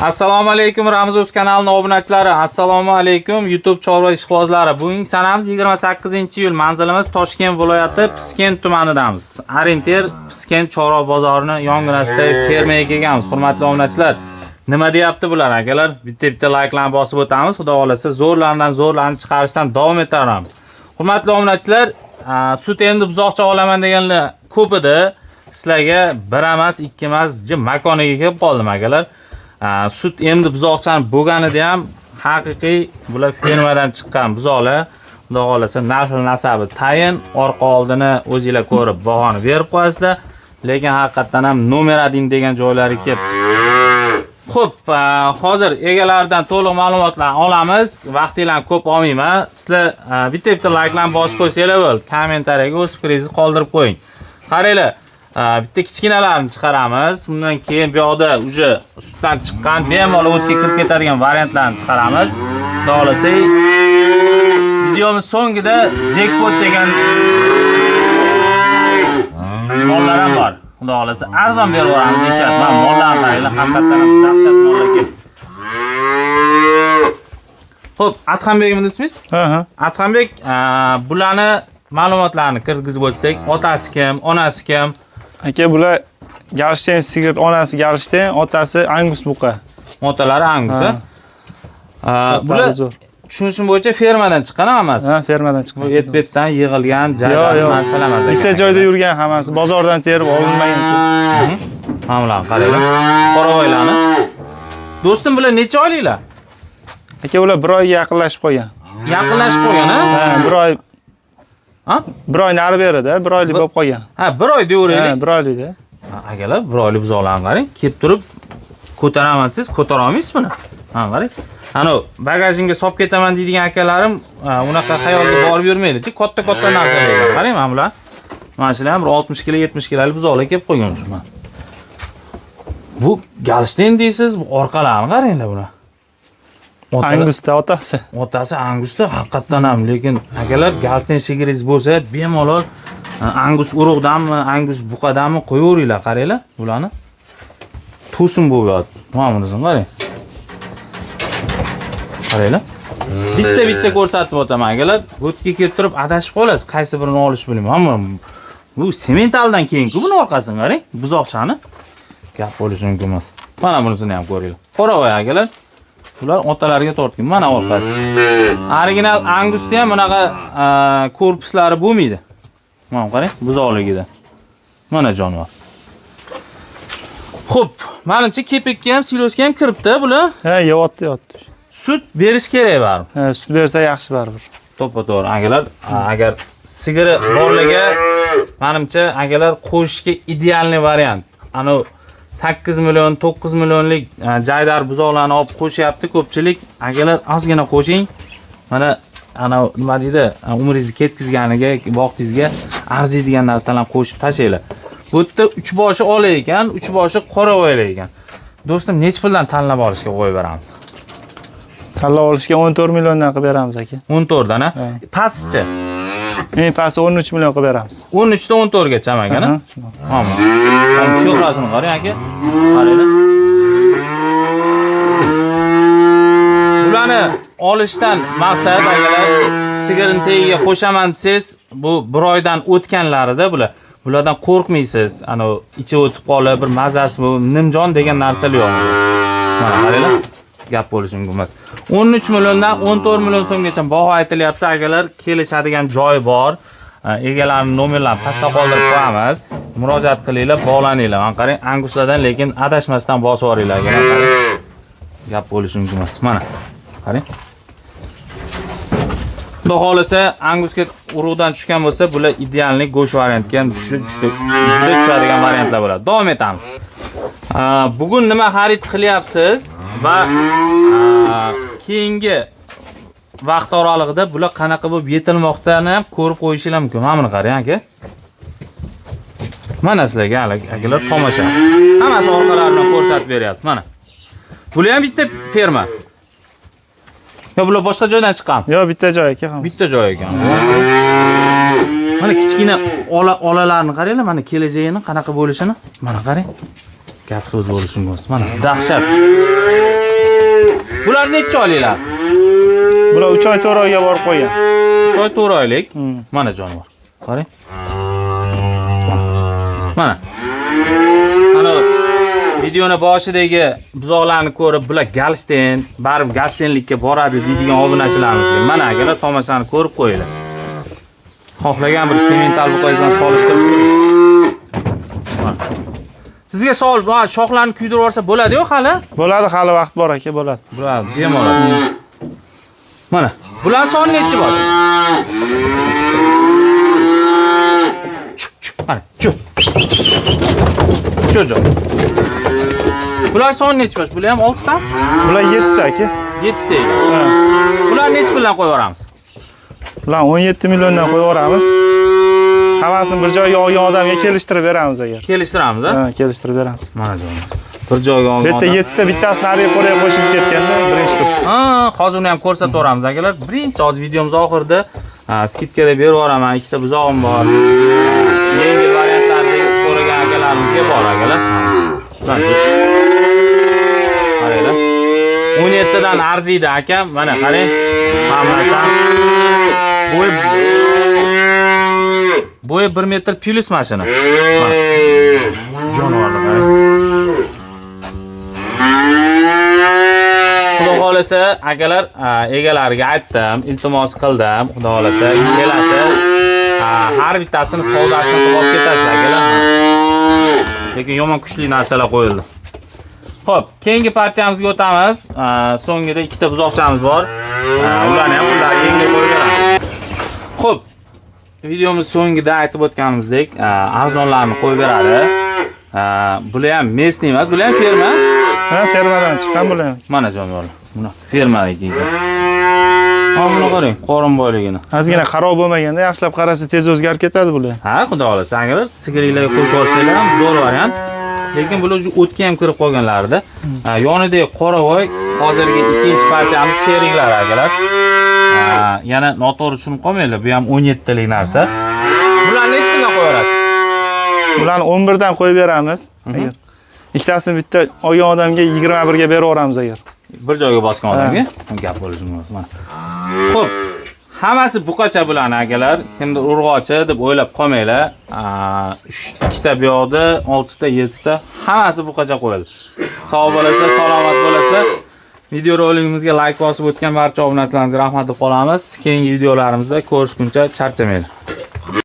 Assalomu alaykum Ramzuz kanalining obunachilari. Assalomu alaykum YouTube chorva ishqibozlari. Bugungi sanamiz 28-iyul. Manzilimiz Toshkent viloyati Piskent tumanidamiz. Orienter Piskent chorva bozorini yonginasida fermaga kelganmiz. Hurmatli obunachilar, nima deyapti bular akalar? Bitta likelarni bosib o'tamiz. Xudo xolasa zo'rlarni chiqarishdan davom ettiramiz. Hurmatli obunachilar, sut endi buzoqcha olaman deganlar ko'p edi. Sizlarga bir emas, ikki emas, makoniga kelib qoldim akalar. Sut endi buzoqchani bo'lganida ham haqiqiy bular fermadan chiqqan buzoqlar. Xudo xolasa nasl nasabi tayin, orqa oldini o'zingizlar ko'rib bahoni berib qo'yasizlar. Lekin haqiqatan ham nomer 1 degan joylari kelibmiz. Xo'p, hozir egalaridan to'liq ma'lumotlar olamiz. Vaqtinglarni ko'p olmayman. Sizlar bitta likelarni bosib qo'ysanglar bo'ldi. Kommentariyaga o'z fikringizni qoldirib qo'ying. Qaranglar, bitta kichkinalarni chiqaramiz. Bundan keyin bu yoqda uje sutdan chiqqan bemalol o'tga kirib ketadigan variantlarni chiqaramiz. Xudo xolasa videomiz so'ngida jackpot degan mollar ham bor. Xudo xolasa arzon berib yuboramiz deyapti. Men mollarni qaranglar, haqiqatan ham dahshat mollar keldi. Xo'p, Adhambekmi ismingiz? Ha. Adhambek, bularni ma'lumotlarni kirgizib o'tsak, otasi kim, onasi kim? Aka, bular Galshten sigir, onasi Galshten, otasi Angus buqa. Otalari Angus. Bular tushunishim bo'yicha fermadan chiqqan hammasi. Ha, fermadan chiqqan. Et-betdan yig'ilgan joylar masala emas. Bitta joyda yurgan hammasi, bozordan terib olinmagan. Hamlar qaranglar. Qoravoylarni. Do'stim, bular necha oyliklar? Aka, ular 1 oyga yaqinlashib qo'ygan. Yaqinlashib qo'ygan, ha? Ha, 1 oy. Ha? 1 oy nari beradi, 1 oylik bo'lib qolgan. Ha, 1 oy deyveraylik. Ha, 1 oylikda. Akalar, 1 oylik buzoqlarni qarang. Kelib turib ko'taraman siz, ko'tara olmaysiz buni. Ha, qarang. Ana bagajimga solib ketaman deydigan akalarim unaqa xayolga borib yurmaydi-chi. Katta narsalar. Qarang, mana bular. Mana shular ham 60 kg, 70 kglik buzoqlar kelib qo'ygan shu men. Bu Galshten deysiz, bu orqalarini qaranglar buni. Angusda otasi. Otasi Angusda haqiqatan ham, lekin akalar Galshten sigiringiz bo'lsa, bemalol Angus urug'danmi, Angus buqadanmi qo'yaveringlar, qaranglar bularni. To'sin bo'lib yotdi. Mana bunisini qarang. Qaranglar. Bitta ko'rsatib o'taman akalar. O'tga kelib turib adashib qolasiz, qaysi birini olish bilmayman. Bu sementaldan keyingi buni orqasini qarang, buzoqchani. Gap bo'lishi mumkin emas. Mana bunisini ham ko'ringlar. Qoravoy akalar. Ular otalariga tortgan. Mana orqasi. Original Angusda ham bunaqa korpuslari bo'lmaydi. Mana qarang, buzoqligida. Mana jonivor. Xo'p, menimcha kepakka ham, silosga ham kiribdi bular. Ha, yotdi. Sut berish kerak baribir. Ha, sut bersa yaxshi baribir. To'g'ri, akalar, agar sigiri borlarga menimcha akalar qo'shishga idealniy variant. Ana 8 million, 9 millionlik jaydar buzoqlarni olib qo'shyapti ko'pchilik. Akalar, ozgina qo'shing. Mana ana nima deydi, umringizni ketkizganiga, vaqtingizga arziydigan narsalarni qo'shib tashlaylar. Bu yerda 3 boshi ola ekan, 3 boshi qoravoylar ekan. Do'stim, nech puldan tanlab olishga qo'yib beramiz? Tanlab olishga 14 milliondan qilib beramiz aka. 14 dan, ha? Pastchi. Pasti 13 million qilib beramiz. 13 dan 14 gacha ekan, ha? Mana. Mana cho'qrasini qarang aka. Qaranglar. Bularni olishdan maqsad akalar, sigirini tagiga qo'shaman desiz, bu 1 oydan o'tganlarida bular. Bulardan qo'rqmaysiz. Ana ichi o'tib qolib, bir mazasi, nimjon degan narsalar yo'q. Mana qaranglar. Gap bo'lishi mumkin emas. 13 milliondan 14 million so'mgacha baho aytilyapti. Akalar, kelishadigan joy bor. Egalarining nomerlarini pastda qoldirib qo'yamiz. Murojaat qilinglar, bog'laninglar. Mana qarang, Anguslardan lekin adashmasdan bosib oringlar. Gap bo'lishi mumkin emas. Mana. Qarang. Xudo xolasa Angusga urug'dan tushgan bo'lsa, bular idealniy go'sht variantga ham juda tushadigan variantlar bo'ladi. Davom etamiz. Bugun nima xarid qilyapsiz va keyingi vaqt oralig'ida bular qanaqa bo'lib yetilmoqdani ham ko'rib qo'yishingiz mumkin. Mana buni qarang aka. Mana sizlarga akalar tomosha. Hammasi orqalaridan ko'rsatib beryapti. Mana. Bular ham bitta ferma. Yo, bular boshqa joydan chiqqan. Yo, bitta joy aka. Bitta joy ekan. Mana kichkina olalarni qaranglar, mana kelajagini qanaqa bo'lishini. Mana qarang. Gap so'z bo'lishi mumkin. Mana dahshat. Bular necha oyliklar? Bular 3 oy 4 oyga borib qo'ygan. 3 oy 4 oylik. Mana jonivor. Qarang. Mana. Ana videoni boshidagi buzoqlarni ko'rib, bular Galsten, baribir Galstenlikka boradi deydigan obunachilarimizga mana akalar tomoshani ko'rib qo'yinglar. Xohlagan bir semental buqayizdan solishtirib ko'ring. Sizga savol, shoxlarni kuydirib olsa bo'ladi-ku hali? Bo'ladi, hali vaqt bor aka, bo'ladi. Bo'ladi, bemalol. Mana, bular soni necha bor? Mana, Cho'jo. Bular soni necha bosh? Bular ham 6 ta? Bular 7 ta aka. 7 ta ekan. Bular necha bilan qo'yib yuboramiz? Bular 17 milliondan qo'yib yuboramiz. Hammasini bir joyga olgan odamga kelishtirib beramiz agar. Kelishtiramiz, ha? Ha, kelishtirib beramiz. Mana jo'na. Bir joyga olgan. Bu yerda 7 ta, bittasini ariga qo'rga qo'shib ketganda birinchi tur. Ha, hozir uni ham ko'rsatib o'ramiz akalar. Birinchi hozir videomiz oxirida skidkada berib yuboraman. Ikkita buzog'im bor. Yengil variantlarni so'ragan akalarimizga bor akalar. Qaranglar. 17 dan arziydi akam. Mana qarang. Hammasi bo'yi 1 metr plus mashina. Jonivorlar. Xudo xolasa akalar egalariga aytdim, iltimos qildim. Xudo xolasa kelasi har bittasini savdosini qilib olib ketasizlar akalar. Lekin yomon kuchli narsalar qo'yildi. Xo'p, keyingi partiyamizga o'tamiz. So'ngida ikkita buzoqchamiz bor. Ularni ham ular yengil qo'yib beramiz. Xo'p, videomiz so'ngida aytib o'tganimizdek, arzonlarni qo'yib beradi. Bular ham mesniy emas, bular ham ferma. Ha, fermadan chiqqan bular ham. Mana jonivorlar. Buni fermadagi ekan. Mana qarang, qorin boyligini. Ozgina xarob bo'lmaganda, yaxshilab qarasa tez o'zgarib ketadi bular. Ha, xudo xolasa, agar sigiringlarga qo'shib olsanglar ham zo'r variant. Lekin bular o'tga ham kirib qolganlarida. Yonidagi qoravoy hozirgi ikkinchi partiyamiz sheringlar akalar. Yana noto'g'ri tushunib qolmanglar, bu ham 17 talik narsa. Bularni nech bilan qo'yarasiz? Bularni 11 dan qo'yib beramiz. Agar ikkitasini bitta olgan odamga 21 ga berib yuboramiz agar. Bir joyga bosgan odamga gap bo'lishi mumkin. Mana. Xo'p, hammasi buqacha bularni akalar. Kimdir urg'ochi deb o'ylab qolmanglar. 2 ta bu yoqda, 6 ta, 7 ta, hammasi buqacha qo'yildi. Sog' bo'lasizlar, salomat bo'lasizlar. Video roligimizga like bosib o'tgan barcha obunachilarimizga rahmat deb qolamiz. Keyingi videolarimizda ko'rishguncha charchamanglar.